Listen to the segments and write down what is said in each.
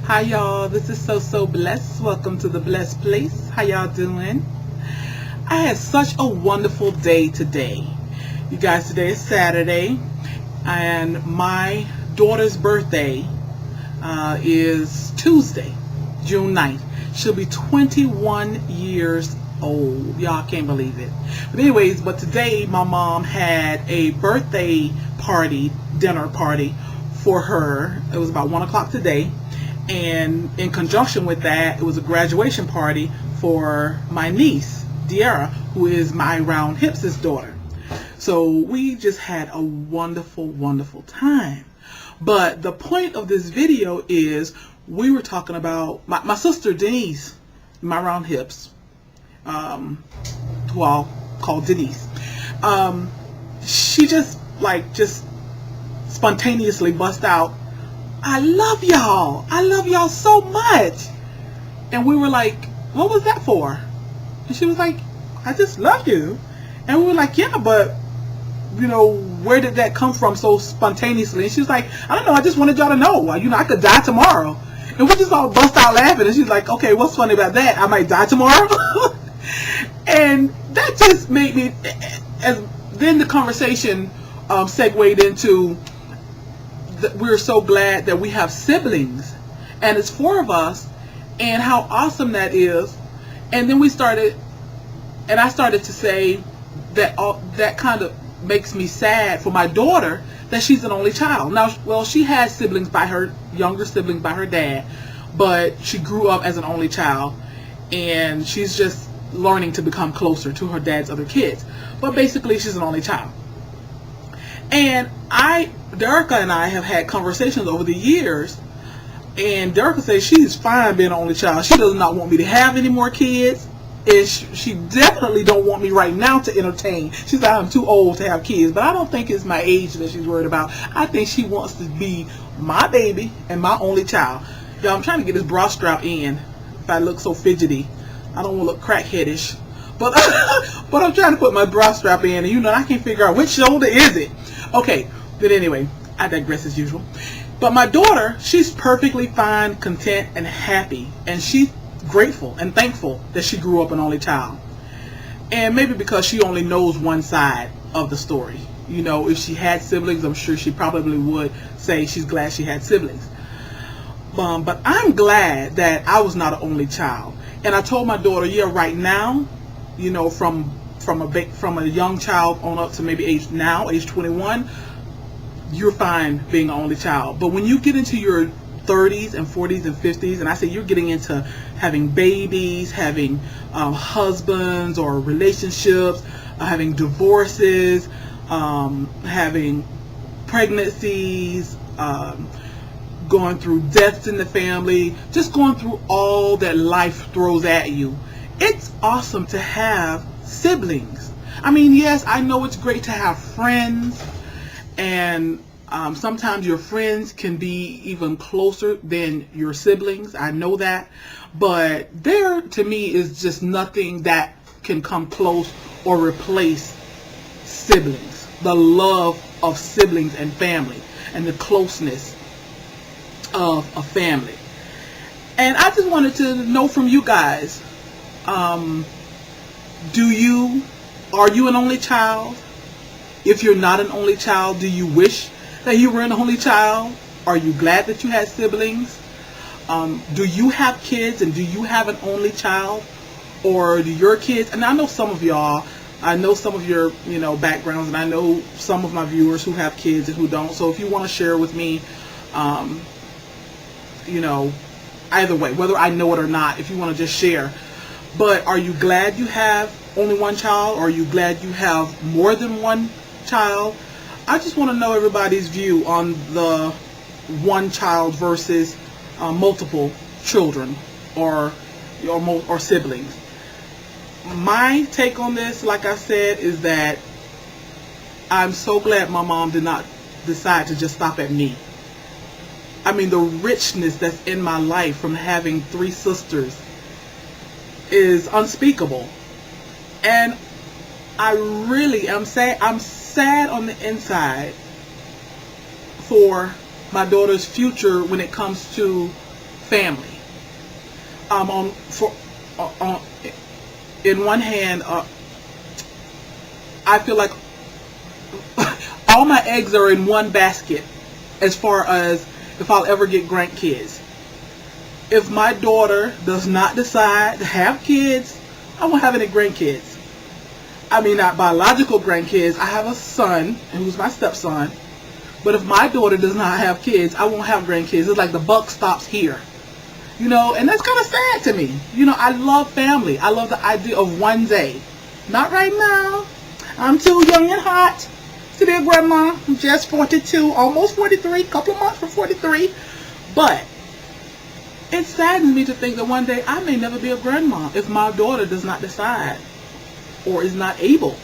Hi y'all, this is So Blessed. Welcome to the Blessed Place. How y'all doing? I had such a wonderful day today. You guys, today is Saturday and my daughter's birthday is Tuesday, June 9th. She'll be 21 years old. Y'all can't believe it. But anyways, today my mom had a birthday party, dinner party for her. It was about 1 o'clock today. And in conjunction with that, it was a graduation party for my niece, Deara, who is my Round Hips' daughter. So we just had a wonderful, wonderful time. But the point of this video is we were talking about my sister Denise, my Round Hips, who I'll call Denise. She just spontaneously bust out, I love y'all so much. And we were like, what was that for? And she was like, I just love you. And we were like, yeah, but where did that come from so spontaneously? And she was like, I don't know, I just wanted y'all to know, I could die tomorrow. And we just all bust out laughing. And she's like, okay, what's funny about that? I might die tomorrow. And that just made me, then the conversation segued into, we're so glad that we have siblings, and it's 4 of us, and how awesome that is. And then I started to say that that kind of makes me sad for my daughter, that she's an only child. Now, well, she has siblings by her, younger siblings by her dad, but she grew up as an only child, and she's just learning to become closer to her dad's other kids. But basically, she's an only child. And Derica and I have had conversations over the years, and Derica says she's fine being an only child. She does not want me to have any more kids, and she definitely don't want me right now to entertain. She said I'm too old to have kids, but I don't think it's my age that she's worried about. I think she wants to be my baby and my only child. Y'all, I'm trying to get this bra strap in. If I look so fidgety, I don't want to look crackheadish, but I'm trying to put my bra strap in, and I can't figure out which shoulder is it. Okay, but anyway, I digress as usual. But my daughter, she's perfectly fine, content, and happy. And she's grateful and thankful that she grew up an only child. And maybe because she only knows one side of the story. If she had siblings, I'm sure she probably would say she's glad she had siblings. But I'm glad that I was not an only child. And I told my daughter, yeah, right now, from a young child on up to maybe age 21, you're fine being an only child. But when you get into your 30s and 40s and 50s, and I say you're getting into having babies, having husbands or relationships, having divorces, having pregnancies, going through deaths in the family, just going through all that life throws at you, it's awesome to have siblings. I mean, yes, I know it's great to have friends, and sometimes your friends can be even closer than your siblings. I know that, but there to me is just nothing that can come close or replace siblings. The love of siblings and family, and the closeness of a family. And I just wanted to know from you guys, are you an only child? If you're not an only child, do you wish that you were an only child? Are you glad that you had siblings? Do you have kids, and do you have an only child? Or do your kids, and I know some of y'all, I know some of your backgrounds, and I know some of my viewers who have kids and who don't. So if you want to share with me, either way, whether I know it or not, if you want to just share. But are you glad you have only one child? Or are you glad you have more than one child? I just want to know everybody's view on the one child versus multiple children or siblings. My take on this, like I said, is that I'm so glad my mom did not decide to just stop at me. I mean, the richness that's in my life from having 3 sisters is unspeakable. And I really am sad. I'm sad on the inside for my daughter's future when it comes to family. In one hand, I feel like all my eggs are in one basket as far as if I'll ever get grandkids. If my daughter does not decide to have kids, I won't have any grandkids. I mean, not biological grandkids. I have a son, who's my stepson. But if my daughter does not have kids, I won't have grandkids. It's like the buck stops here. You know, and that's kind of sad to me. You know, I love family. I love the idea of one day. Not right now. I'm too young and hot to be a grandma. I'm just 42, almost 43, couple of months from 43. But it saddens me to think that one day I may never be a grandma if my daughter does not decide or is not able,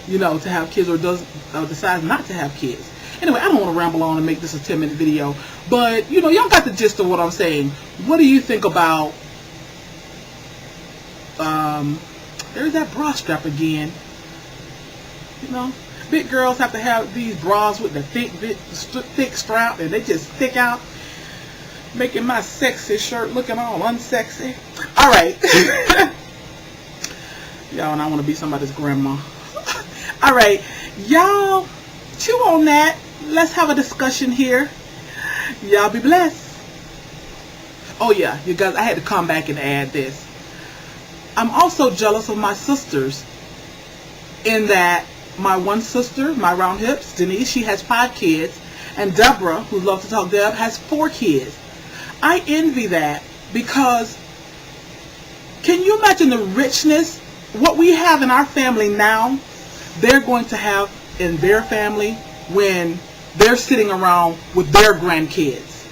you know, to have kids, or decides not to have kids. Anyway, I don't want to ramble on and make this a 10-minute video, but, you know, y'all got the gist of what I'm saying. What do you think about, there's that bra strap again. You know, big girls have to have these bras with the thick strap, and they just stick out, making my sexy shirt looking all unsexy. All right. Y'all, and I want to be somebody's grandma. All right, y'all, chew on that. Let's have a discussion here. Y'all be blessed. Oh yeah, you guys, I had to come back and add this. I'm also jealous of my sisters in that my one sister, my round hips, Denise, she has 5 kids, and Deborah, who loves to talk, Deb, has 4 kids. I envy that, because can you imagine the richness, what we have in our family now, they're going to have in their family when they're sitting around with their grandkids,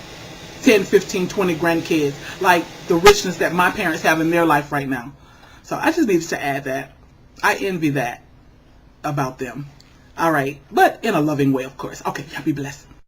10, 15, 20 grandkids, like the richness that my parents have in their life right now. So I just needed to add that. I envy that about them. All right, but in a loving way, of course. Okay, y'all be blessed.